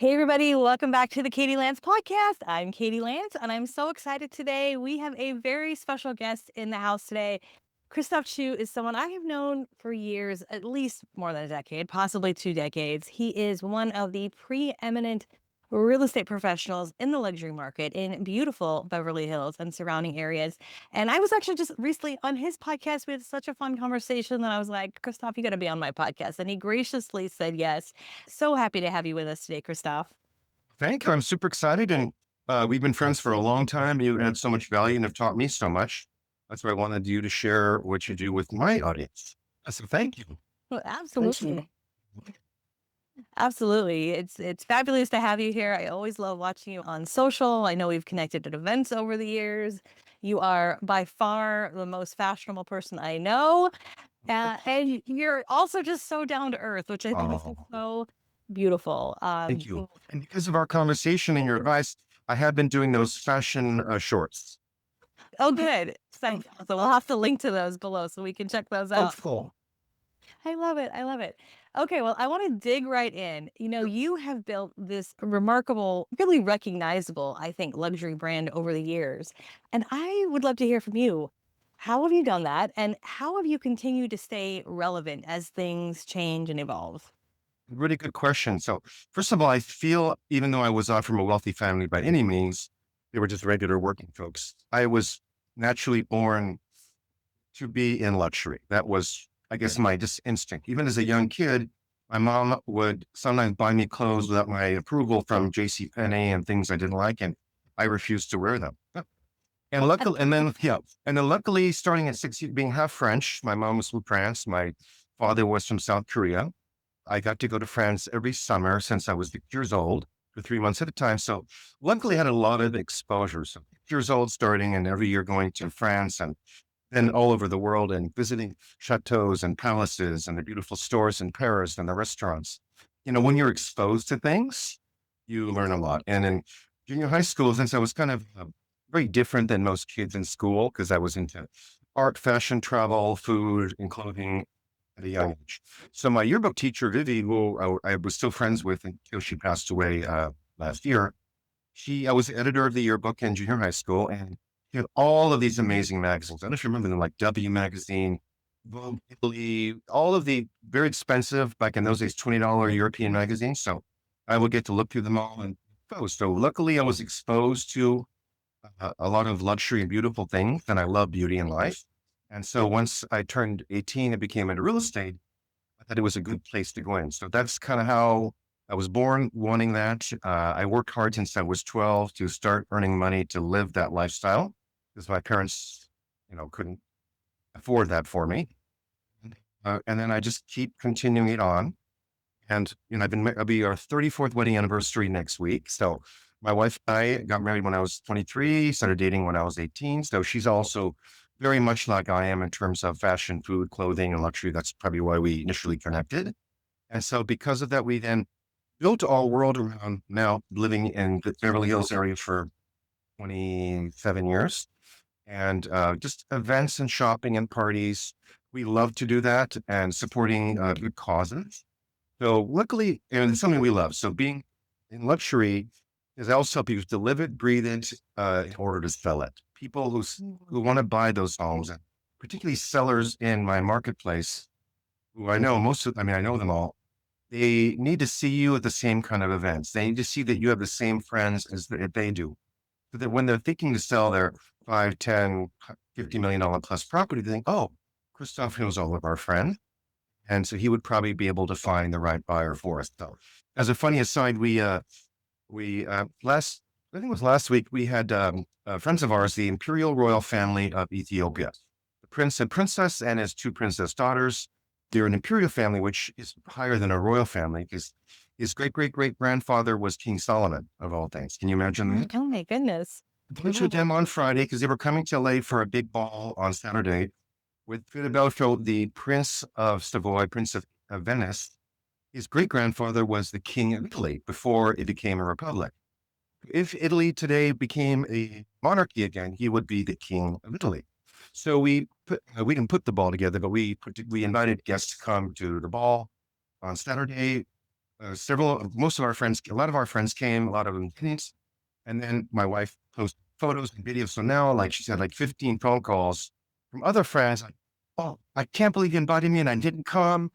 Hey, everybody, welcome back to the Katie Lance podcast. I'm Katie Lance, and I'm so excited today. We have a very special guest in the house today. Christophe Choo is someone I have known for years, at least more than a decade, possibly 2 decades. He is one of the preeminent real estate professionals in the luxury market in beautiful Beverly Hills and surrounding areas. And I was actually just recently on his podcast. We had such a fun conversation that I was like, Christophe, you got to be on my podcast. And he graciously said yes. So happy to have you with us today, Christophe. Thank you. I'm super excited. And we've been friends for a long time. You add so much value and have taught me so much. That's why I wanted you to share what you do with my audience. So thank you. Well, absolutely. Absolutely. It's fabulous to have you here. I always love watching you on social. I know we've connected at events over the years. You are by far the most fashionable person I know. And you're also just so down to earth, which I think is Oh, so beautiful. thank you. And because of our conversation and your advice, I have been doing those fashion shorts. Oh, good. So we'll have to link to those below so we can check those Oh, out. cool. I love it. I love it. Okay, well, I want to dig right in. You have built this remarkable, really recognizable, I think, luxury brand over the years. And I would love to hear from you. How have you done that? And how have you continued to stay relevant as things change and evolve? Really good question. So, first of all, I feel even though I was not from a wealthy family by any means, they were just regular working folks. I was naturally born to be in luxury. That was, I guess, my just instinct. Even as a young kid, my mom would sometimes buy me clothes without my approval from J.C. Penney and things I didn't like, and I refused to wear them. And luckily, and then luckily, starting at 6 years, being half French, my mom was from France, my father was from South Korea. I got to go to France every summer since I was 6 years old for 3 months at a time. So luckily, I had a lot of exposure. So 6 years old, starting and every year going to France and then all over the world and visiting chateaus and palaces and the beautiful stores in Paris and the restaurants. When you're exposed to things, you learn a lot. And in junior high school, since I was kind of very different than most kids in school, because I was into art, fashion, travel, food, and clothing at a young age. So my yearbook teacher, Vivi, who I was still friends with until she passed away last year, I was the editor of the yearbook in junior high school, and he had all of these amazing magazines. I don't know if you remember them, like W Magazine, Vogue Italy, all of the very expensive, back in those days, $20 European magazines. So I would get to look through them all and post. So luckily, I was exposed to a lot of luxury and beautiful things, and I love beauty in life. And so once I turned 18 and became into real estate, I thought it was a good place to go in. So that's kind of how I was born wanting that. I worked hard since I was 12 to start earning money to live that lifestyle because my parents, couldn't afford that for me. And then I just keep continuing it on. And, I'll be our 34th wedding anniversary next week. So my wife and I got married when I was 23, started dating when I was 18. So she's also very much like I am in terms of fashion, food, clothing, and luxury. That's probably why we initially connected. And so because of that, we then built our world around now living in the Beverly Hills area for 27 years and just events and shopping and parties. We love to do that and supporting good causes. So luckily, and it's something we love. So being in luxury is also help you to live it, breathe it in order to sell it. People who want to buy those homes, and particularly sellers in my marketplace, who I know I know them all. They need to see you at the same kind of events. They need to see that you have the same friends as they do. So that when they're thinking to sell their 5, 10, $50 million plus property, they think, oh, Christophe knows all of our friends. And so he would probably be able to find the right buyer for us. So as a funny aside, I think it was last week, we had friends of ours, the Imperial Royal Family of Ethiopia, the prince and princess and his two princess daughters. They're an imperial family, which is higher than a royal family because his great great great grandfather was King Solomon of all things. Can you imagine that? Oh my goodness. Lunch with them on Friday because they were coming to LA for a big ball on Saturday with Fidelio, the Prince of Savoy, Prince of Venice. His great grandfather was the King of Italy before it became a republic. If Italy today became a monarchy again, he would be the King of Italy. So we didn't put the ball together, but we invited guests to come to the ball on Saturday. most of our friends, a lot of our friends came, a lot of them didn't. And then my wife posted photos and videos. So now, like she said, like 15 phone calls from other friends. Like, oh, I can't believe you invited me and I didn't come.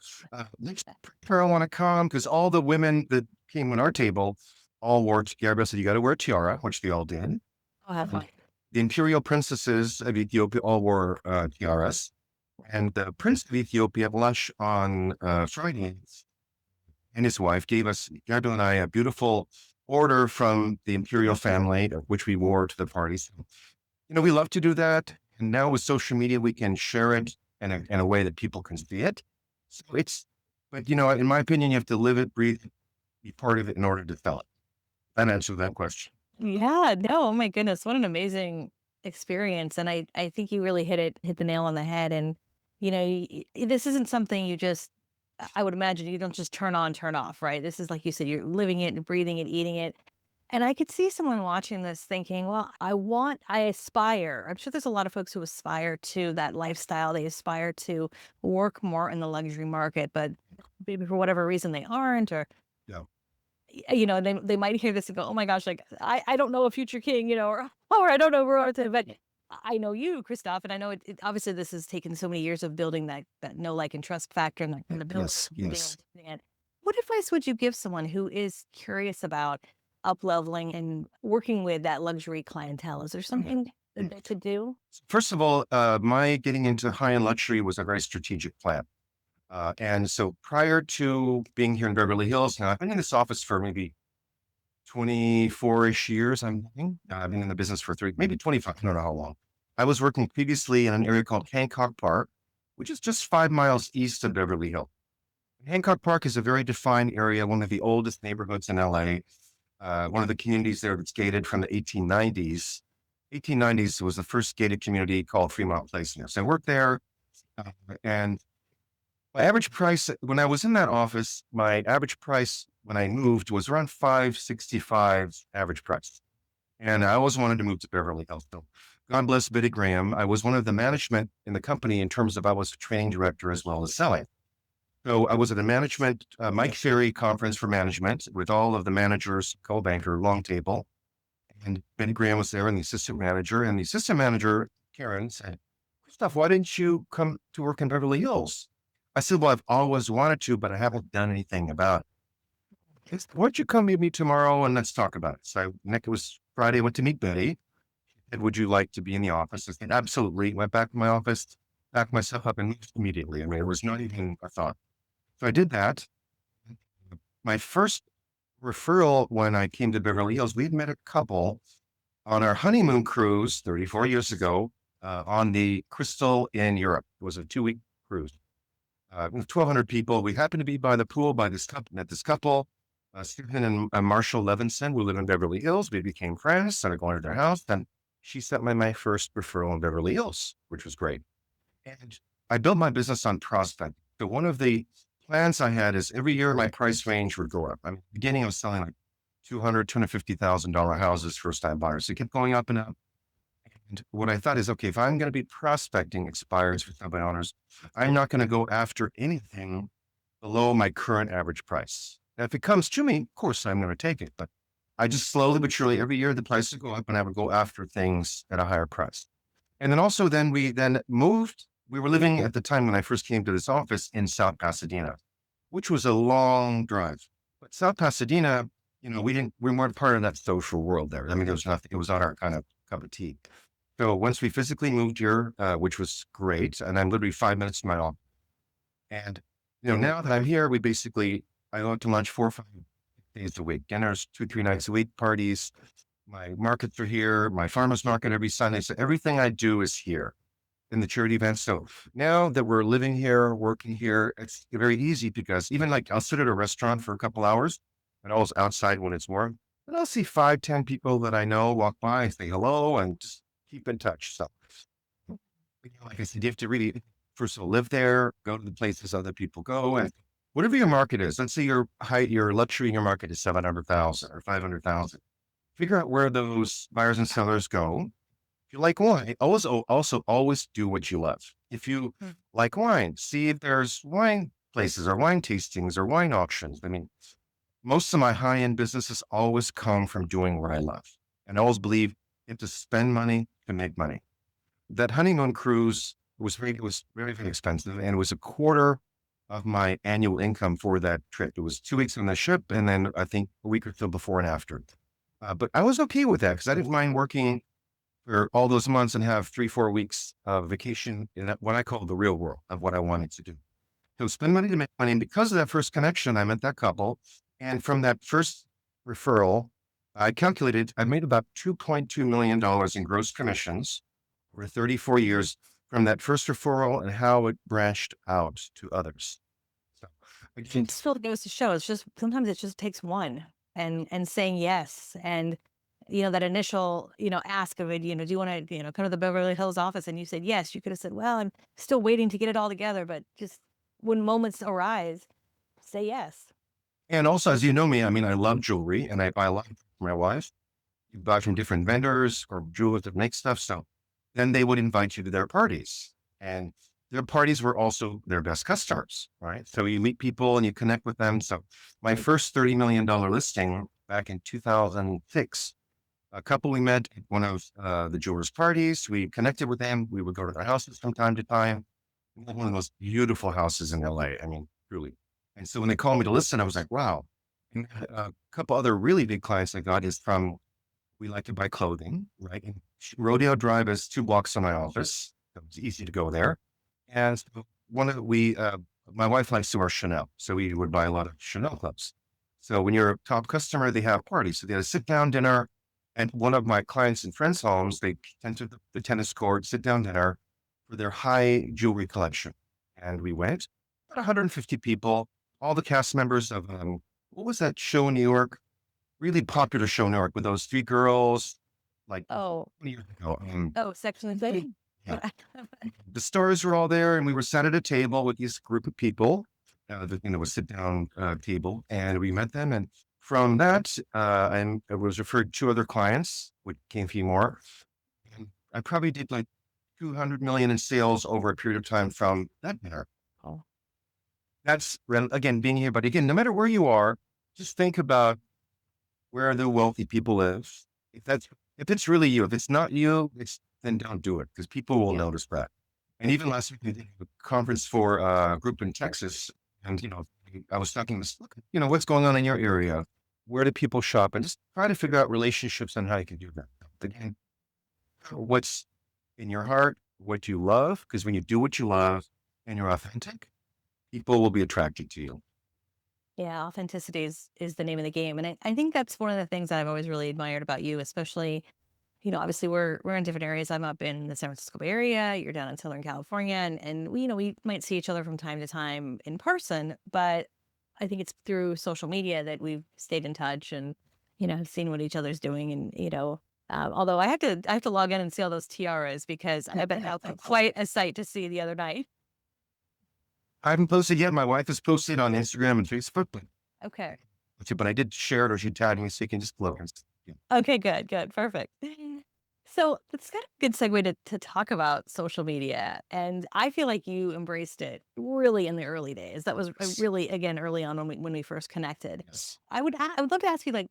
Next year I want to come because all the women that came on our table all wore tiara. So you got to wear a tiara, which they all did. I'll have And fun. the imperial princesses of Ethiopia all wore tiaras. And the prince of Ethiopia had lunch on Friday, and his wife gave us, Gabriel and I, a beautiful order from the imperial family, which we wore to the parties. We love to do that. And now with social media, we can share it in a way that people can see it. So but in my opinion, you have to live it, breathe it, be part of it in order to sell it. That answers that question. Yeah, no, oh my goodness, what an amazing experience. And I think you really hit the nail on the head. And, this isn't something you just, I would imagine you don't just turn on, turn off, right? This is like you said, you're living it and breathing it, eating it. And I could see someone watching this thinking, well, I aspire. I'm sure there's a lot of folks who aspire to that lifestyle. They aspire to work more in the luxury market, but maybe for whatever reason they aren't, or Yeah. they might hear this and go, "Oh my gosh, like I don't know a future king, or I don't know royalty." But I know you, Christoph, and I know obviously this has taken so many years of building that know, like, and trust factor and that kind of build. Yes. Yes. What advice would you give someone who is curious about up leveling and working with that luxury clientele? Is there something that they could do? First of all, my getting into high-end luxury was a very strategic plan. And so prior to being here in Beverly Hills, now I've been in this office for maybe 24-ish years. I've been in the business for maybe 25, I don't know how long. I was working previously in an area called Hancock Park, which is just 5 miles east of Beverly Hills. Hancock Park is a very defined area, one of the oldest neighborhoods in LA. One of the communities there that's gated from the 1890s. 1890s was the first gated community called Fremont Place. So I worked there, uh, and my average price when I was in that office, my average price when I moved was around 565 average price. And I always wanted to move to Beverly Hills. So God bless Biddy Graham. I was one of the management in the company in terms of I was a training director as well as selling. So I was at a management Mike Ferry conference for management with all of the managers, co-banker, long table. And Benny Graham was there and the assistant manager. And the assistant manager, Karen, said, Christoph, why didn't you come to work in Beverly Hills? I said, well, I've always wanted to, but I haven't done anything about it. He said, why don't you come meet me tomorrow and let's talk about it? So it was Friday, I went to meet Betty. She said, would you like to be in the office? I said, absolutely. Went back to my office, packed myself up and moved immediately. I mean, it was not even a thought. So I did that. My first referral when I came to Beverly Hills, we'd met a couple on our honeymoon cruise 34 years ago on the Crystal in Europe. It was a 2-week cruise. 1,200 people. We happened to be by the pool by this couple, met this couple, Stephen and Marshall Levinson, who live in Beverly Hills. We became friends, started going to their house. Then she sent me my first referral in Beverly Hills, which was great. And I built my business on prospect. So one of the plans I had is every year my price range would go up. I mean, beginning I was selling like $250,000 houses, first time buyers. So it kept going up and up. And what I thought is, okay, if I'm going to be prospecting expires for somebody owners, I'm not going to go after anything below my current average price. Now, if it comes to me, of course, I'm going to take it. But I just slowly but surely every year the prices go up and I would go after things at a higher price. And then also we then moved. We were living at the time when I first came to this office in South Pasadena, which was a long drive. But South Pasadena, we weren't part of that social world there. I mean, there was nothing, it was not our kind of cup of tea. So once we physically moved here, which was great, and I'm literally 5 minutes from my office. And, now that I'm here, I go out to lunch 4 or 5 days a week, dinners 2, 3 nights a week, parties. My markets are here, my farmer's market every Sunday. So everything I do is here in the charity events. So now that we're living here, working here, it's very easy because even like I'll sit at a restaurant for a couple hours and I was outside when it's warm, and I'll see 5, 10 people that I know walk by, say hello, and just keep in touch. So, like I said, you have to really, first of all, live there, go to the places other people go, and whatever your market is. Let's say your luxury in your market is 700,000 or 500,000. Figure out where those buyers and sellers go. If you like wine, also always do what you love. If you like wine, see if there's wine places or wine tastings or wine auctions. I mean, most of my high-end businesses always come from doing what I love. And I always believe you have to spend money to make money. That honeymoon cruise was very, very expensive, and it was a quarter of my annual income for that trip. It was 2 weeks on the ship, and then I think a week or so before and after. But I was okay with that because I didn't mind working for all those months and have 3, 4 weeks of vacation in what I call the real world of what I wanted to do. So spend money to make money. And because of that first connection, I met that couple. And from that first referral, I calculated I made about $2.2 million in gross commissions over 34 years from that first referral and how it branched out to others. So It again, just still goes to show it's just sometimes it just takes one and saying yes. And that initial, ask of it, do you want to, come to the Beverly Hills office? And you said yes. You could have said, well, I'm still waiting to get it all together, but just when moments arise, say yes. and also, as you know me, I mean, I love jewelry and I buy a lot for my wife. You buy from different vendors or jewelers that make stuff. So then they would invite you to their parties. And their parties were also their best customers, right? So you meet people and you connect with them. So my first $30 million listing back in 2006, a couple we met at one of the jewelers' parties. We connected with them. We would go to their houses from time to time. We had one of the most beautiful houses in LA. I mean, truly. And so when they called me to listen, I was like, wow. And a couple other really big clients I got is from we like to buy clothing, right? And Rodeo Drive is 2 blocks from my office. So it's easy to go there. And so my wife likes to wear Chanel. So we would buy a lot of Chanel clubs. So when you're a top customer, they have parties. So they had a sit down dinner. And one of my clients and friends' homes, they tend to the tennis court, sit down dinner for their high jewelry collection. And we went, about 150 people, all the cast members of, what was that show in New York? Really popular show in New York with those 3 girls, like Oh, 20 years ago. Sex and the City. Yeah, the stars were all there, and we were sat at a table with this group of people, a sit down table, and we met them. And from that, and I was referred to other clients, which came a few more. And I probably did like 200 million in sales over a period of time from that dinner. Oh, Again, being here, but again, no matter where you are, just think about where the wealthy people live. If it's really you, if it's not you, then don't do it because people will yeah. notice that. And even last week, we did a conference for a group in Texas, and I was talking this, look, what's going on in your area? Where do people shop? And just try to figure out relationships and how you can do that. Again, what's in your heart, what you love, because when you do what you love and you're authentic, people will be attracted to you. Yeah, authenticity is the name of the game. And I think that's one of the things that I've always really admired about you, especially, obviously we're in different areas. I'm up in the San Francisco Bay Area, you're down in Southern California, and we might see each other from time to time in person, but I think it's through social media that we've stayed in touch and, seen what each other's doing. And, although I have to log in and see all those tiaras because I bet that was quite a sight to see the other night. I haven't posted yet. My wife has posted on Instagram and Facebook, Okay. but I did share it or she tagged me so you can just look. Yeah. Okay, good, good, perfect. So that's kind of a good segue to talk about social media. And I feel like you embraced it really in the early days. That was Yes. really, again, early on when we first connected. Yes. I would love to ask you, like,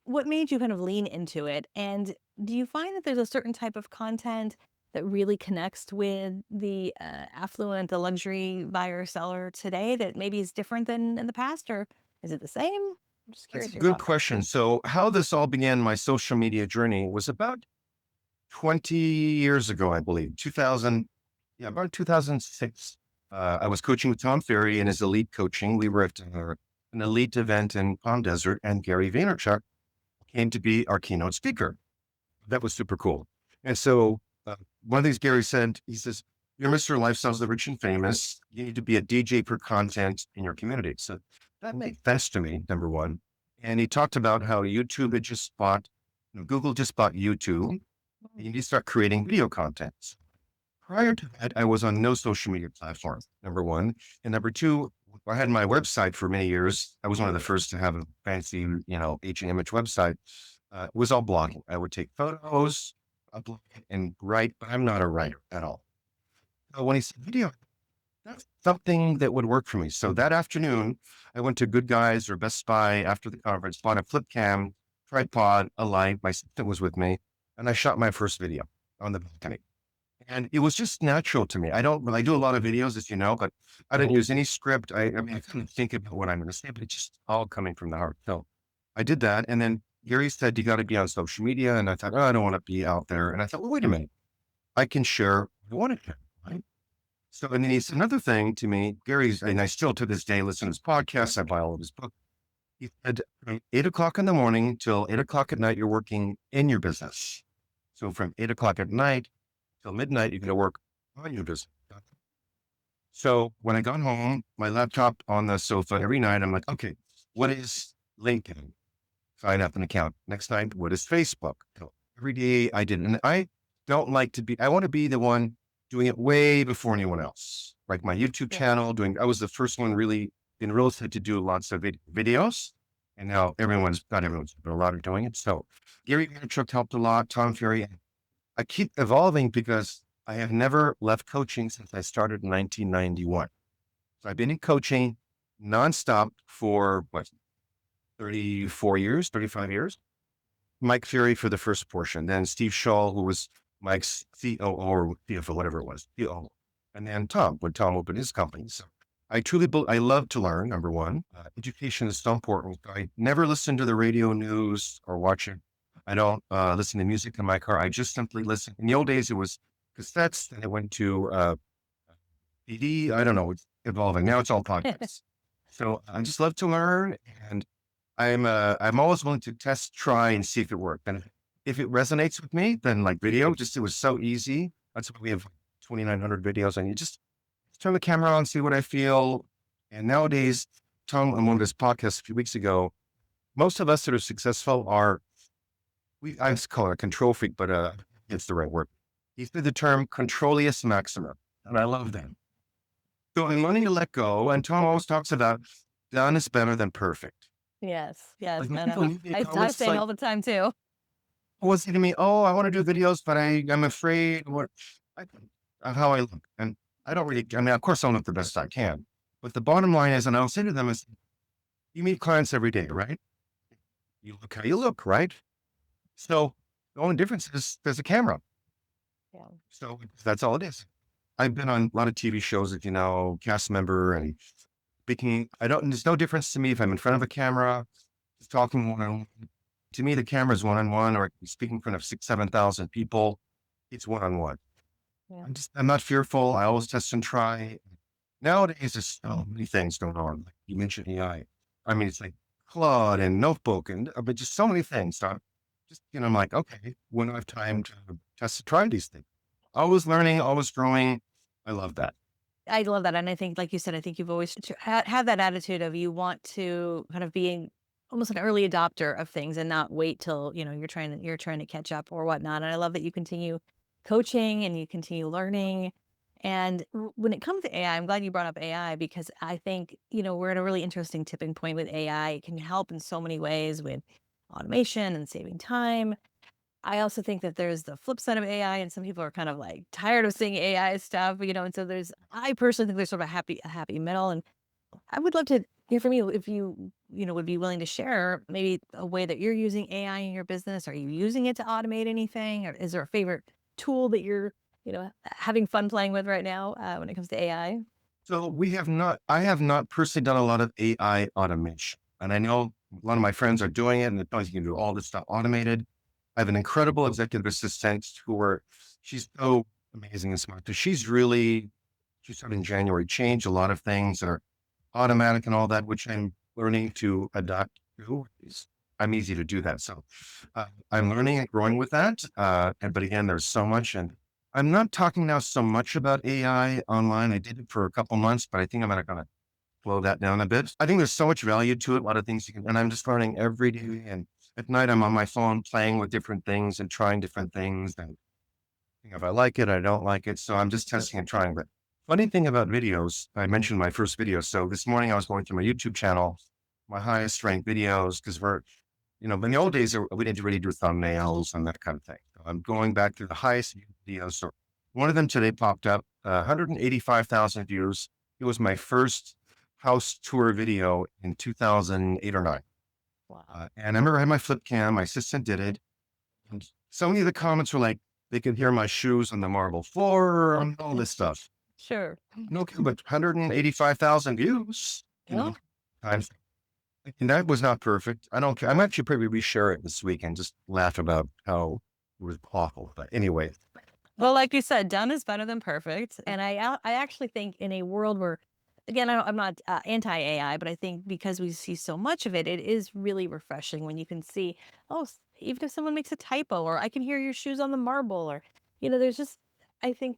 what made you kind of lean into it? And do you find that there's a certain type of content that really connects with the affluent, the luxury buyer seller today that maybe is different than in the past, or is it the same? I'm just That's curious a your good thoughts. question. So, how this all began my social media journey was about 20 years ago, I believe, 2000, yeah, about 2006. I was coaching with Tom Ferry and his elite coaching. We were at an elite event in Palm Desert, and Gary Vaynerchuk came to be our keynote speaker. That was super cool. And so, one of these, Gary said, he says, "You're Mr. Lifestyles of the Rich and Famous. You need to be a DJ for content in your community." So that made sense to me, number one. And he talked about how YouTube had just bought, Google just bought YouTube, and you need to start creating video content. Prior to that, I was on no social media platform, number one. And number two, I had my website for many years. I was one of the first to have a fancy, H&M website. It was all blogging. I would take photos, upload it, and write, but I'm not a writer at all. So when he said video, that's something that would work for me. So that afternoon, I went to Good Guys or Best Buy after the conference, bought a flip cam, tripod, a light. My assistant was with me, and I shot my first video on the balcony. And it was just natural to me. I do a lot of videos, as you know, but I didn't use any script. I mean, I couldn't think about what I'm going to say, but it's just all coming from the heart. So I did that. And then Gary said, you got to be on social media. And I thought, oh, I don't want to be out there. And I thought, well, wait a minute. I can share what I want to share, right? So, and then he said another thing to me, Gary's, and I still to this day listen to his podcasts. I buy all of his books. He said, from 8 o'clock in the morning till 8 o'clock at night, you're working in your business. So from 8 o'clock at night till midnight, you're going to work on your business. So when I got home, my laptop on the sofa every night, I'm like, okay, what is LinkedIn? Sign up an account. Next night, what is Facebook? So every day I did. And I don't like to be, I want to be the one doing it way before anyone else. Like my YouTube Yeah. channel, I was the first one really in real estate to do lots of videos. And now not everyone's, but a lot are doing it. So Gary Vaynerchuk helped a lot. Tom Ferry. I keep evolving because I have never left coaching since I started in 1991. So I've been in coaching nonstop for what, 34 years, 35 years. Mike Fury for the first portion, then Steve Shaw, who was Mike's COO or CFO, whatever it was, COO, and then Tom, when Tom opened his company. So I love to learn, number one. Education is so important. I never listen to the radio news or watch it. I don't listen to music in my car. I just simply listen. In the old days, it was cassettes, then it went to CD. I don't know. It's evolving. Now it's all podcasts. So I just love to learn, and I'm always willing to test, try, and see if it works. And if it resonates with me, then like video, just it was so easy. That's why we have 2,900 videos, and you just turn the camera on, see what I feel. And nowadays, Tom on one of his podcasts a few weeks ago, most of us that are successful I call it a control freak, but it's the right word. He said the term controlius maxima, and I love that. So I'm learning to let go, and Tom always talks about done is better than perfect. Yes. Yes. Like when I people know. leave me I comments, it's saying like, all the time too. was saying to me, "Oh, I want to do videos, but I'm afraid I, of how I look." And I don't really. I mean, of course, I'll look the best I can. But the bottom line is, and I'll say to them, is, you meet clients every day, right? You look how you look, right? So the only difference is there's a camera. Yeah. So that's all it is. I've been on a lot of TV shows, if you know, cast member and speaking. There's no difference to me if I'm in front of a camera, just talking one on one. To me, the camera is one on one, or speaking in front of 7,000 people. It's one on one. Yeah. I'm not fearful. I always test and try. Nowadays, there's so many things going on. Like you mentioned AI. I mean, it's like Claude and Notebook but just so many things. So I'm like, okay, when do I have time to test and try these things? Always learning, always growing. I love that. I love that. And I think, like you said, I think you've always have that attitude of you want to kind of being almost an early adopter of things and not wait till, you're trying to catch up or whatnot. And I love that you continue coaching and you continue learning. And when it comes to AI, I'm glad you brought up AI because I think, we're at a really interesting tipping point with AI. It can help in so many ways with automation and saving time. I also think that there's the flip side of AI, and some people are kind of like tired of seeing AI stuff, and so I personally think there's sort of a happy middle. And I would love to hear from you if would be willing to share maybe a way that you're using AI in your business. Are you using it to automate anything? Or is there a favorite tool that you're, having fun playing with right now when it comes to AI? So I have not personally done a lot of AI automation. And I know a lot of my friends are doing it and they're you can do all this stuff automated. I have an incredible executive assistant she's so amazing and smart. So she started in January, changed a lot of things that are automatic and all that, which I'm learning to adapt to. I'm easy to do that. So I'm learning and growing with that. But again, there's so much. And I'm not talking now so much about AI online. I did it for a couple months, but I think I'm going to slow that down a bit. I think there's so much value to it, a lot of things and I'm just learning every day. And at night, I'm on my phone playing with different things and trying different things. And if I like it, I don't like it. So I'm just testing and trying. But funny thing about videos, I mentioned my first video. So this morning I was going through my YouTube channel, my highest ranked videos, because in the old days, we didn't really do thumbnails and that kind of thing. So I'm going back to the highest videos. So one of them today popped up, 185,000 views. It was my first house tour video in 2008 or 9. Wow. And I remember I had my flip cam, my assistant did it. And so many of the comments were like, they could hear my shoes on the marble floor and all this stuff. Sure. No, but 185,000 views, Well, times. And that was not perfect. I don't care. I'm actually probably reshare it this week and just laugh about how it was awful. But anyway, well, like you said, done is better than perfect. And I actually think in a world where, again, I'm not anti AI, but I think because we see so much of it, it is really refreshing when you can see, oh, even if someone makes a typo, or I can hear your shoes on the marble, or there's just, I think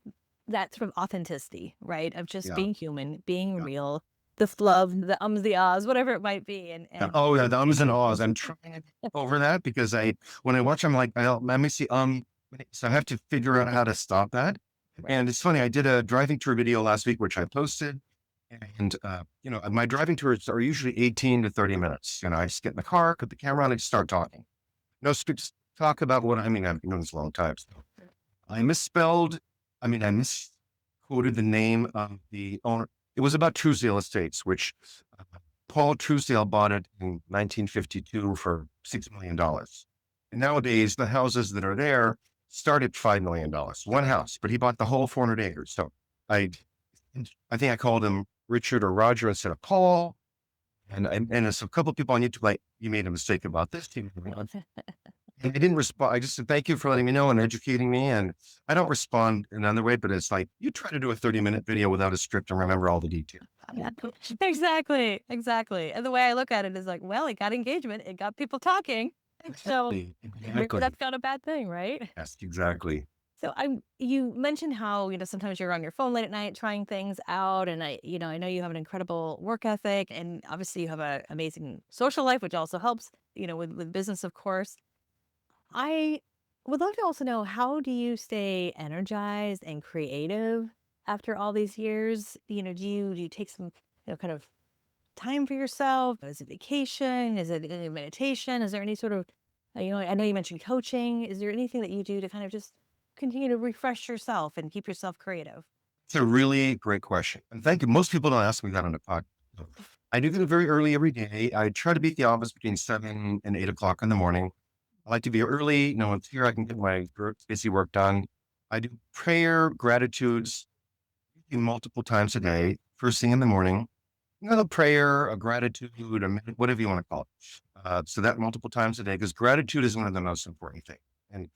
that sort of authenticity, right, of just yeah. being human, being Yeah. real, the flub, the ums, the ahs, whatever it might be, Yeah. and Oh, yeah. The ums and ahs. I'm trying to get over that because when I watch, I'm like, let me see. So I have to figure out how to stop that. right, And it's funny. I did a driving tour video last week, which I posted. And, my driving tours are usually 18 to 30 minutes. I just get in the car, put the camera on, and just start talking. No, just talk about what I mean. I've been doing this a long time. So I misspelled, I misquoted the name of the owner. It was about Truesdale Estates, which Paul Truesdale bought it in 1952 for $6 million. And nowadays, the houses that are there start at $5 million, one house, but he bought the whole 400 acres. So I, I think I called him Richard or Roger instead of Paul. And there's a couple of people on YouTube like, you made a mistake about this. And I didn't respond. I just said, thank you for letting me know and educating me. And I don't respond in another way, but it's like, you try to do a 30-minute video without a script and remember all the details. exactly, exactly. And the way I look at it is like, well, it got engagement, it got people talking, so maybe Exactly. that's not a bad thing, right? Yes, exactly. So you mentioned how, sometimes you're on your phone late at night trying things out. And I know you have an incredible work ethic, and obviously you have an amazing social life, which also helps, with business, of course. I would love to also know, how do you stay energized and creative after all these years? Do you take some, kind of time for yourself? Is it vacation? Is it meditation? Is there any sort of, I know you mentioned coaching. Is there anything that you do to kind of just continue to refresh yourself and keep yourself creative? It's a really great question. And thank you. Most people don't ask me that on the podcast. I do that very early every day. I try to be at the office between 7 and 8 o'clock in the morning. I like to be early. It's here I can get my busy work done. I do prayer, gratitudes multiple times a day, first thing in the morning. A prayer, a gratitude, whatever you want to call it. So that multiple times a day, because gratitude is one of the most important things. And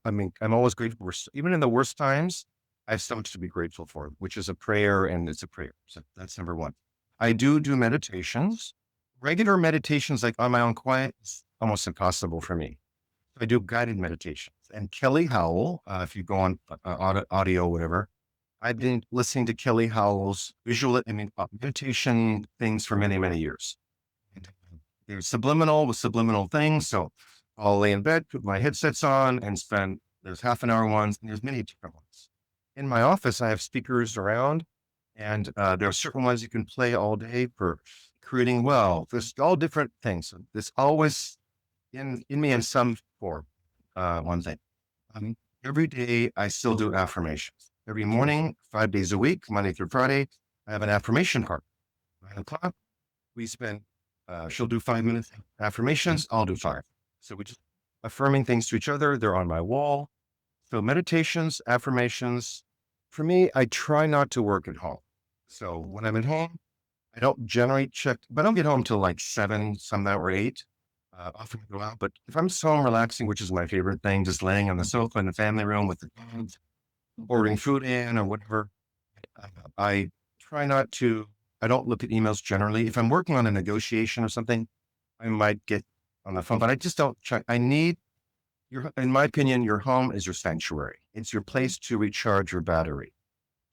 I'm always grateful for, even in the worst times, I have so much to be grateful for, which is a prayer, and it's a prayer. So that's number one. I do meditations. Regular meditations, like on my own quiet, is almost impossible for me. I do guided meditations. And Kelly Howell, if you go on audio, whatever, I've been listening to Kelly Howell's meditation things for many, many years. And there's subliminal with subliminal things. So I'll lay in bed, put my headsets on, and there's half an hour ones, and there's many different ones. In my office, I have speakers around, and there are certain ones you can play all day for creating wealth. There's all different things. So there's always in me in some form, one thing. Every day I still do affirmations. Every morning, 5 days a week, Monday through Friday, I have an affirmation card. 9 o'clock, she'll do 5 minutes affirmations. I'll do 5. So we just affirming things to each other. They're on my wall. So meditations, affirmations. For me, I try not to work at home. So when I'm at home, I don't generally check, but I don't get home till like 7, some night or 8. Often go out, but if I'm just home relaxing, which is my favorite thing, just laying on the sofa in the family room with the dogs, ordering food in or whatever, I try not to. I don't look at emails generally. If I'm working on a negotiation or something, I might get on the phone, but I just don't check. In my opinion, your home is your sanctuary. It's your place to recharge your battery,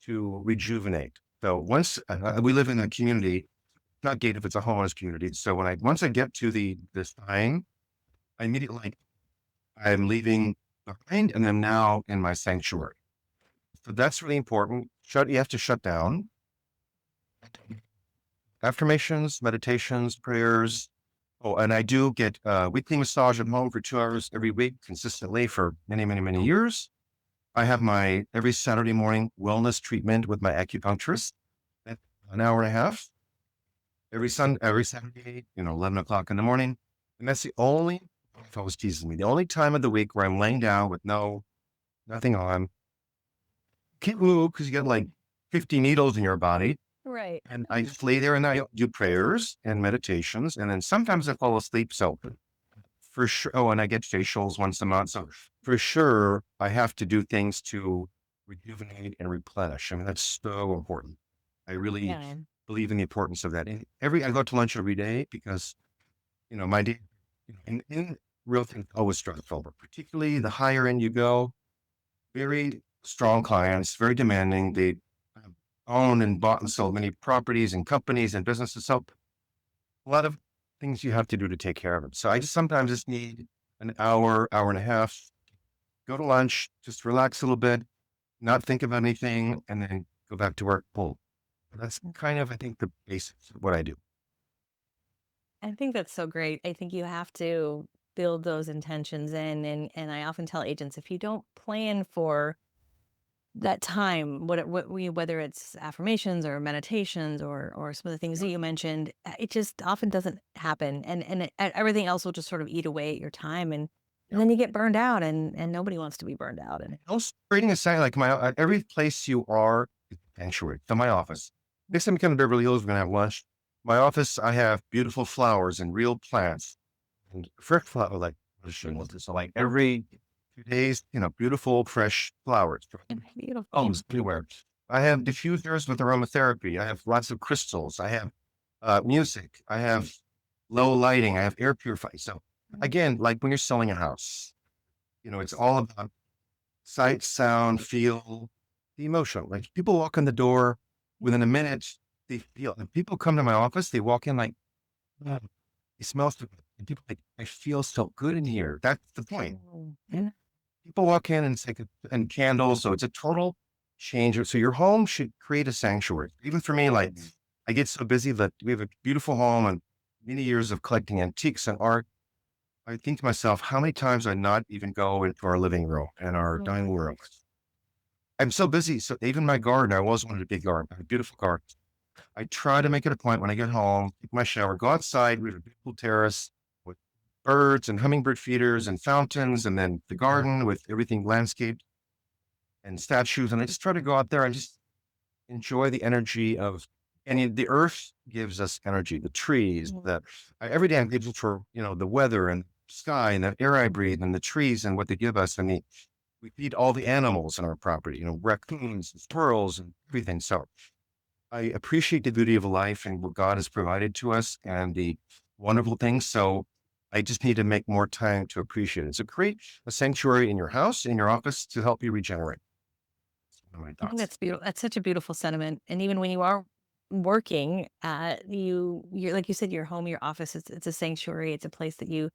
to rejuvenate. So once we live in a community, not gated, it's a homeowners community. So once I get to this time, I immediately, I'm leaving behind and I'm now in my sanctuary. So that's really important. You have to shut down. Affirmations, meditations, prayers. Oh, and I do get weekly massage at home for 2 hours every week consistently for many, many, many years. I have my every Saturday morning wellness treatment with my acupuncturist. an hour and a half every Saturday, 11 o'clock in the morning. And that's the only, if I was teasing me, the only time of the week where I'm laying down with nothing on. Can't move because you got like 50 needles in your body. Right. And I just lay there and I do prayers and meditations. And then sometimes I fall asleep. So for sure. Oh, and I get facials once a month. So for sure, I have to do things to rejuvenate and replenish. I mean, that's so important. I really Yeah. believe in the importance of that. And I go to lunch every day because, my day, in real things always stressful, but particularly the higher end you go, very strong clients, very demanding. They own and bought and sold many properties and companies and businesses. So a lot of things you have to do to take care of them. So I just sometimes just need an hour, hour and a half, go to lunch, just relax a little bit, not think of anything, and then go back to work. Boom. That's kind of, I think, the basics of what I do. I think that's so great. I think you have to build those intentions in, and I often tell agents, if you don't plan for that time, whether it's affirmations or meditations or some of the things that you mentioned, it just often doesn't happen, everything else will just sort of eat away at your time, and then you get burned out, and nobody wants to be burned out. And Also, creating a sign like every place you are is a sanctuary. So my office. Next time you come to Beverly Hills, we're gonna have lunch. My office, I have beautiful flowers and real plants and fresh flower like so like every 2 days, beautiful fresh flowers. beautiful. Homes everywhere. I have diffusers with aromatherapy. I have lots of crystals. I have music. I have low lighting. I have air purifiers. So again, like when you're selling a house, it's all about sight, sound, feel, the emotion. Like people walk in the door within a minute, they feel. And people come to my office, they walk in like, "Oh, it smells so good." And people like, I feel so good in here. That's the point. Yeah. People walk in and say, and candles. So it's a total change. So your home should create a sanctuary. Even for me, like I get so busy that we have a beautiful home and many years of collecting antiques and art. I think to myself, how many times I not even go into our living room and our dining room? I'm so busy. So even my garden, I always wanted a big garden, a beautiful garden. I try to make it a point when I get home, take my shower, go outside. We have a beautiful terrace with birds and hummingbird feeders and fountains, and then the garden with everything landscaped and statues. And I just try to go out there and just enjoy the energy of, and the earth gives us energy, the trees, every day I'm grateful for, the weather and sky and the air I breathe and the trees and what they give us. We feed all the animals in our property, raccoons and squirrels and everything. So I appreciate the beauty of life and what God has provided to us and the wonderful things. So I just need to make more time to appreciate it. So create a sanctuary in your house, in your office to help you regenerate. That's one of my I think thoughts. that's beautiful. That's such a beautiful sentiment. And even when you are working, you're like you said, your home, your office, it's a sanctuary. It's a place that you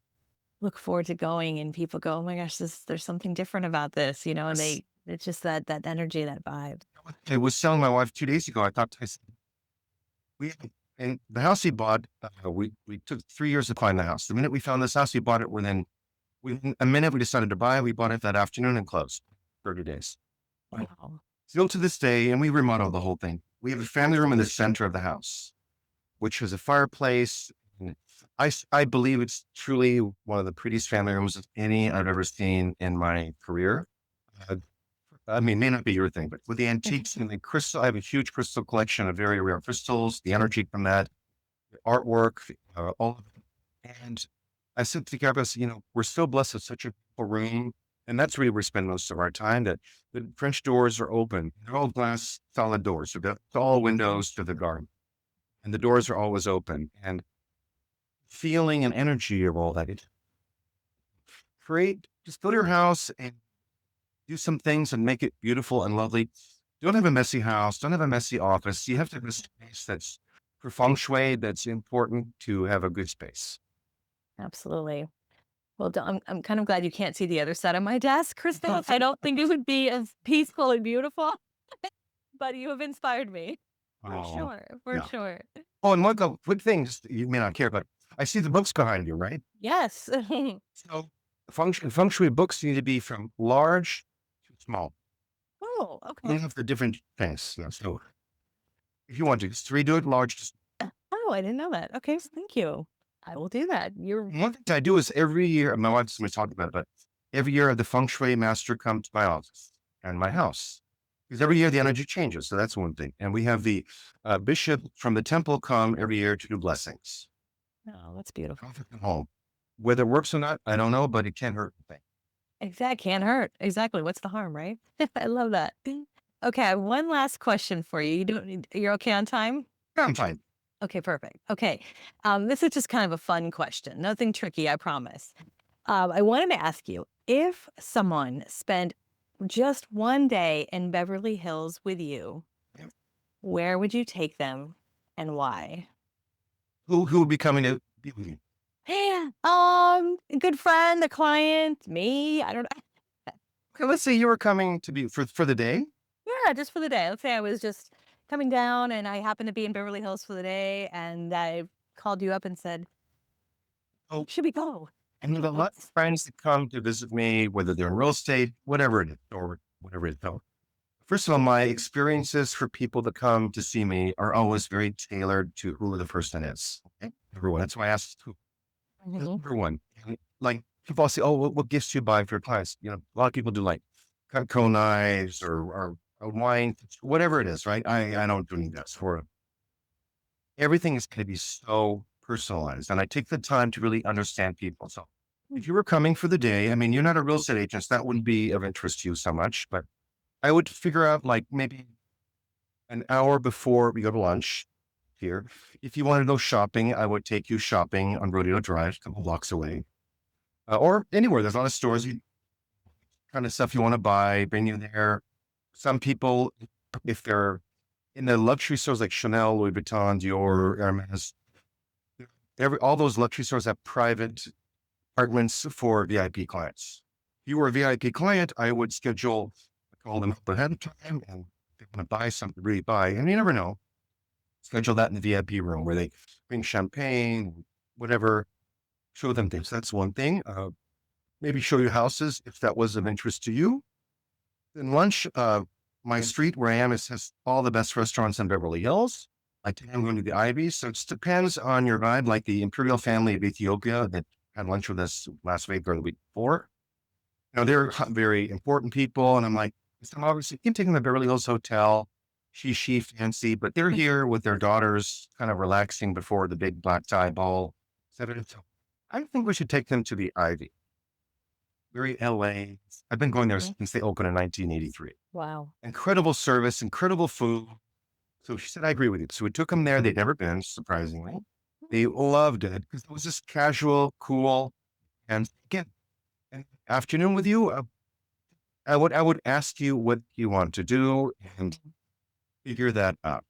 look forward to going, and people go, "Oh my gosh, there's something different about this," and Yes. it's just that energy, that vibe. I was telling my wife 2 days ago, I said, we, and the house we bought, we took 3 years to find the house. The minute we found this house, we bought it within a minute we decided to buy it. We bought it that afternoon and closed 30 days. Right. Wow. Still to this day, and we remodeled the whole thing. We have a family room in the center of the house, which has a fireplace. And I believe it's truly one of the prettiest family rooms of any I've ever seen in my career. Uh, I mean, may not be your thing, but with the antiques and the crystal, I have a huge crystal collection of very rare crystals, the energy from that, the artwork, all of it. And I said to Gabas, we're so blessed with such a beautiful room. And that's really where we spend most of our time, that the French doors are open. They're all glass, solid doors. So that's all windows to the garden. And the doors are always open. And feeling and energy of all that, just go to your house and do some things and make it beautiful and lovely. Don't have a messy house. Don't have a messy office. You have to have a space that's for feng shui. That's important to have a good space. Absolutely. Well, I'm kind of glad you can't see the other side of my desk, Crystal. I don't think it would be as peaceful and beautiful, but you have inspired me. For Oh, sure, for yeah. sure. Oh, and quick thing, just you may not care, but I see the books behind you, right? Yes. So feng shui books need to be from large to small. Oh, You okay. have the different things. So If you want to, it's 3, do it large. Oh, I didn't know that. Okay, thank you. I will do that. You're One thing I do is every year, my wife's going to talk about it, but every year the feng shui master comes to my office and my house. Because every year the energy changes. So that's one thing. And we have the bishop from the temple come every year to do blessings. oh, that's beautiful. Comfort at home. Whether it works or not, I don't know, but it can't hurt a thing. Exact can't hurt. Exactly. What's the harm, right? I love that. Okay, I have one last question for you. You're okay on time? Yeah, I'm fine. Okay, perfect. Okay. This is just kind of a fun question. Nothing tricky, I promise. I wanted to ask you if someone spent just one day in Beverly Hills with you, Yep. where would you take them and why? Who would be coming to be with you? Yeah. A good friend, a client, me. I don't know. Okay, let's say you were coming to be for the day. Yeah, just for the day. Let's say I was just coming down and I happened to be in Beverly Hills for the day and I called you up and said, Oh, should we go? and there's a lot of friends that come to visit me, whether they're in real estate, whatever it is, or whatever it is. So, first of all, my experiences for people that come to see me are always very tailored to who the person is. Okay? Number one. That's why I asked who. Mhm. Number one. And, like people say, oh, what gifts do you buy for your clients? You know, a lot of people do like Cutco knives or a wine, whatever it is, right? I don't do any of that for everything is going to be so personalized. And I take the time to really understand people. So if you were coming for the day, I mean, you're not a real estate agent, so that wouldn't be of interest to you so much, but I would figure out like maybe an hour before we go to lunch here. If you want to go shopping, I would take you shopping on Rodeo Drive, a couple blocks away, or anywhere. There's a lot of stores, kind of stuff you want to buy, bring you there. Some people, if they're in the luxury stores like Chanel, Louis Vuitton, Dior, Hermes, all those luxury stores have private apartments for VIP clients. If you were a VIP client, I would schedule, call them up ahead of time, and they want to buy something, really buy, and you never know. Schedule that in the VIP room where they bring champagne, whatever, show them things. That's one thing. Maybe show you houses if that was of interest to you. Then lunch, my street where I am has all the best restaurants in Beverly Hills. I'm going to the Ivy. So it just depends on your vibe, like the Imperial family of Ethiopia that had lunch with us last week or the week before. You know, they're very important people. And I'm like, so obviously, you can take them to the Beverly Hills Hotel. She fancy, but they're here with their daughters, kind of relaxing before the big black tie ball. So I think we should take them to the Ivy. Very LA. I've been going there Mhm. since they opened in 1983. Wow. Incredible service, incredible food. So she said, I agree with you. So we took them there. They'd never been, surprisingly. They loved it because it was just casual, cool. And again, an afternoon with you, I would ask you what you want to do and figure that out.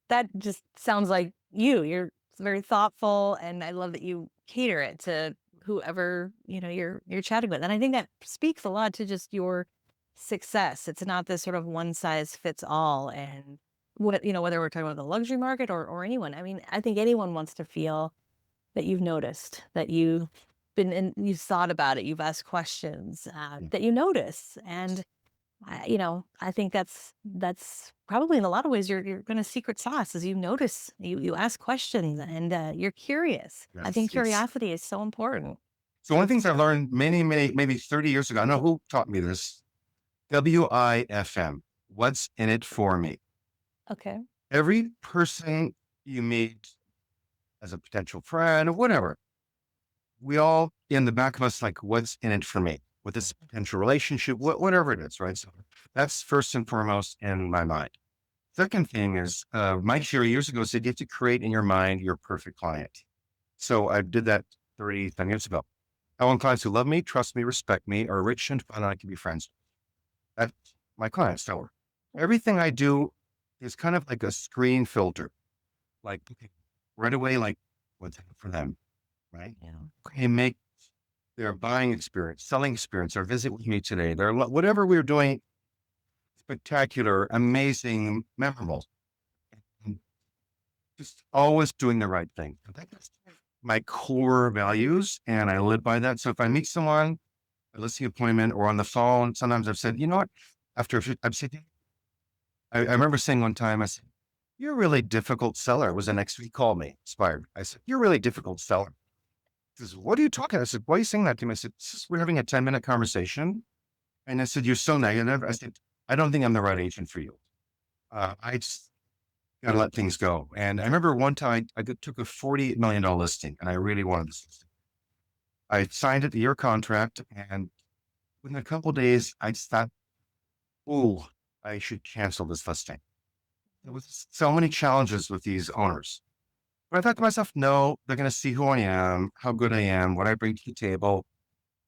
That just sounds like you. You're very thoughtful, and I love that you cater it to whoever, you're chatting with. And I think that speaks a lot to just your success. It's not this sort of one size fits all. And whether we're talking about the luxury market or anyone, I mean, I think anyone wants to feel that you've noticed, that you've been and you've thought about it, you've asked questions, Yeah. that you notice. And I think that's probably in a lot of ways you're gonna secret sauce is you notice, you ask questions and you're curious. I Yes. think curiosity is so important. So one of the things I learned many, maybe 30 years ago, I don't know who taught me this. WIFM. What's in it for me? Okay. Every person you meet as a potential friend or whatever, we all in the back of us like, what's in it for me with this potential relationship, whatever it is, right? So that's first and foremost in my mind. Second thing is, Mike Sherry years ago said you have to create in your mind your perfect client. So I did that 30 years ago. I want clients who love me, trust me, respect me, are rich and fun, and I can be friends. That's my clients. So everything I do is kind of like a screen filter. Like okay, right away, like what's in it for them, right? Yeah. Okay, make their buying experience, selling experience, or visit with me today. Whatever we're doing, spectacular, amazing, memorable. And just always doing the right thing. That's my core values, and I live by that. So if I meet someone, a listing appointment, or on the phone, sometimes I've said, you know what? After I've said, I remember saying one time, I said, you're a really difficult seller. It was the next week, he called me, inspired. I said, you're a really difficult seller. He says, what are you talking? I said, why are you saying that to me? I said, we're having a 10-minute conversation. And I said, you're so negative. I said, I don't think I'm the right agent for you. I just got to let things go. And I remember one time took a $48 million listing and I really wanted this listing. I signed a year contract and within a couple of days, I just thought, oh, I should cancel this listing. There was so many challenges with these owners. But I thought to myself, no, they're going to see who I am, how good I am, what I bring to the table.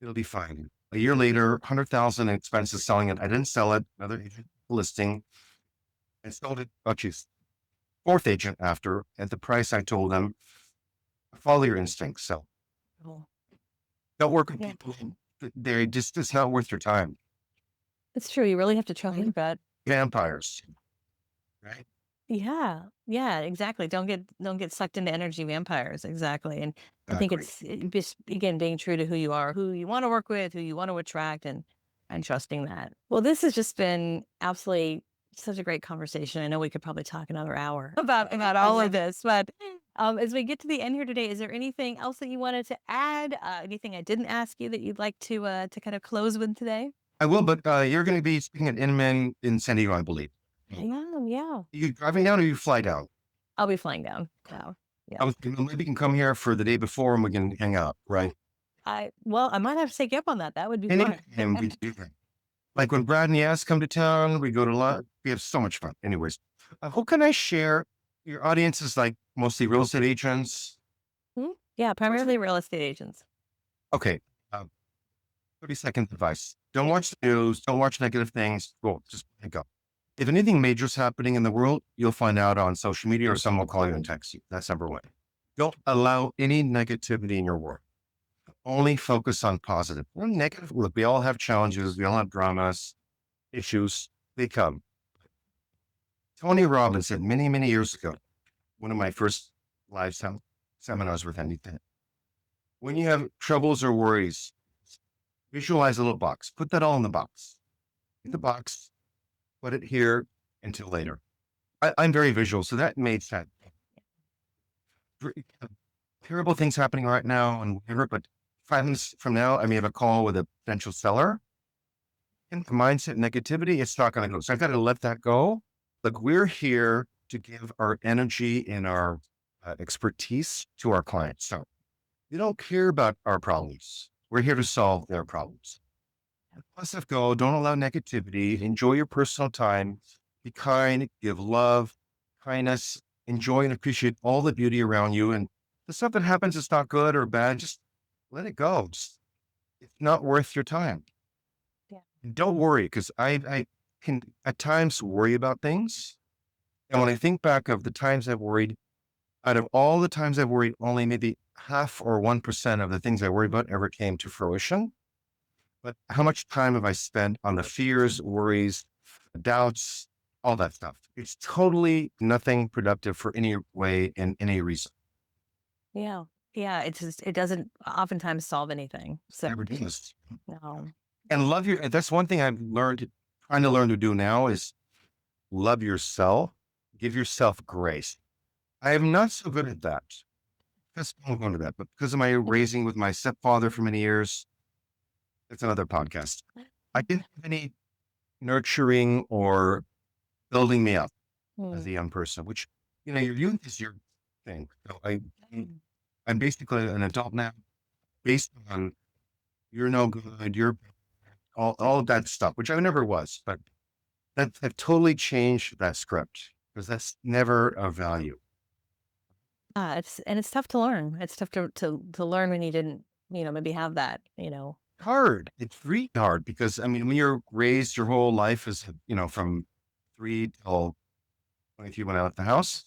It'll be fine. A year later, 100,000 in expenses selling it. I didn't sell it. Another agent listing. I sold it. Oh, geez. Fourth agent after at the price I told them. Follow your instincts. So Oh, don't work with yeah. people. They're just, it's not worth your time. It's true. You really have to trust your gut. Vampires, right? Yeah. Yeah, exactly. Don't get sucked into energy vampires. Exactly. And I think Exactly. it's just again being true to who you are, who you want to work with, who you want to attract, and trusting that. Well, this has just been absolutely such a great conversation. I know we could probably talk another hour about all of this, but as we get to the end here today, is there anything else that you wanted to add? Anything I didn't ask you that you'd like to kind of close with today? I will, but you're going to be speaking at Inman in San Diego, I believe. Yeah, yeah. You driving down or you fly down? I'll be flying down. So, yeah. Maybe you can come here for the day before and we can hang out, right? I might have to take you up on that. That would be fun. Anytime we do that. Like when Brad and Yas come to town, we go to lunch. We have so much fun. Anyways, who can I share? Your audience is like mostly real estate agents. Hmm? Yeah, primarily real estate agents. Okay. 30 seconds advice. Don't watch the news. Don't watch negative things. Go, just pick up. If anything major is happening in the world, you'll find out on social media or someone will call you and text you. That's number one. Don't allow any negativity in your world. Only focus on positive. Well, negative. Look, we all have challenges. We all have dramas, issues. They come. Tony Robbins said many, many years ago, one of my first live seminars with anything. When you have troubles or worries, visualize a little box. Put that all in the box. In the box, put it here until later. I'm very visual, so that made sense. Terrible things happening right now and whatever, but 5 minutes from now, I may have a call with a potential seller. And the mindset negativity, it's not going to go. So I've got to let that go. Look, we're here to give our energy and our expertise to our clients. So we don't care about our problems. We're here to solve their problems. Let stuff go. Don't allow negativity. Enjoy your personal time. Be kind. Give love, kindness. Enjoy and appreciate all the beauty around you. And the stuff that happens is not good or bad. Just let it go. It's not worth your time. Yeah. Don't worry, because I can at times worry about things. And when I think back of the times I've worried, out of all the times I've worried, only maybe half or 1% of the things I worry about ever came to fruition. But how much time have I spent on the fears, worries, doubts, all that stuff? It's totally nothing productive for any way and any reason. Yeah. Yeah. It's just, it doesn't oftentimes solve anything. So, Never does. no. And love your, that's one thing I've learned, trying to learn to do now is love yourself, give yourself grace. I am not so good at that. That's, I'll go into that, but because of my raising with my stepfather for many years, it's another podcast. I didn't have any nurturing or building me up as a Mm. young person, which, your youth is your thing. So Mm. I'm basically an adult now based on you're no good, you're all of that stuff, which I never was, but that have totally changed that script because that's never a value. It's tough to learn. It's tough to learn when you didn't, maybe have that. Hard. It's really hard because I mean, when you're raised your whole life is, from 3 till 22 when I left the house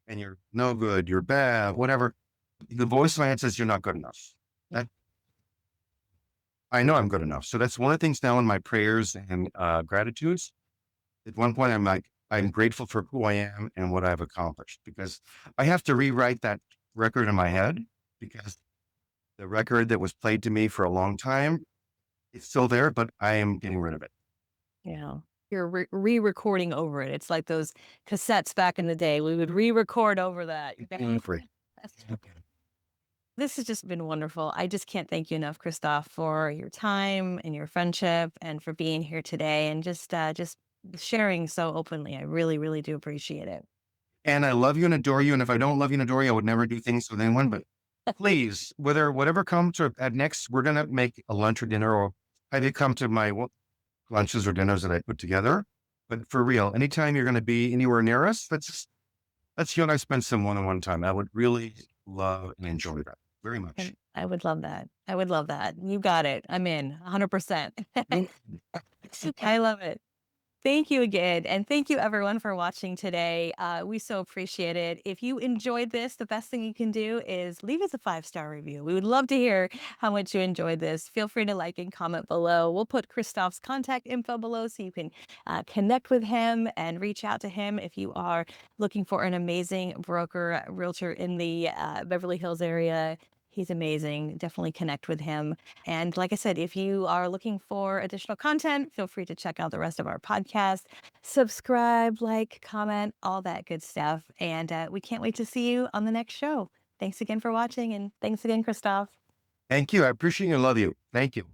and you're no good, you're bad, whatever. The voice in my head says you're not good enough. That I know I'm good enough. So that's one of the things now in my prayers and gratitudes. At one point, I'm like, I'm grateful for who I am and what I've accomplished because I have to rewrite that record in my head because the record that was played to me for a long time, it's still there, but I am getting rid of it. Yeah. You're re-recording over it. It's like those cassettes back in the day. We would re-record over that. Free. This has just been wonderful. I just can't thank you enough, Christophe, for your time and your friendship and for being here today and just sharing so openly. I really, really do appreciate it. And I love you and adore you. And if I don't love you and adore you, I would never do things with anyone. But please, whatever comes or at next, we're gonna make a lunch or dinner, or have you come to my lunches or dinners that I put together. But for real, anytime you're gonna be anywhere near us, let's you and I spend some one-on-one time. I would really love and enjoy that very much. And I would love that. I would love that. You got it. I'm in 100%. I love it. Thank you again. And thank you everyone for watching today. We so appreciate it. If you enjoyed this, the best thing you can do is leave us a 5-star review. We would love to hear how much you enjoyed this. Feel free to like and comment below. We'll put Christophe's contact info below so you can connect with him and reach out to him if you are looking for an amazing broker, realtor in the Beverly Hills area. He's amazing. Definitely connect with him. And like I said, if you are looking for additional content, feel free to check out the rest of our podcast. Subscribe, like, comment, all that good stuff. And we can't wait to see you on the next show. Thanks again for watching. And thanks again, Christophe. Thank you. I appreciate you and love you. Thank you.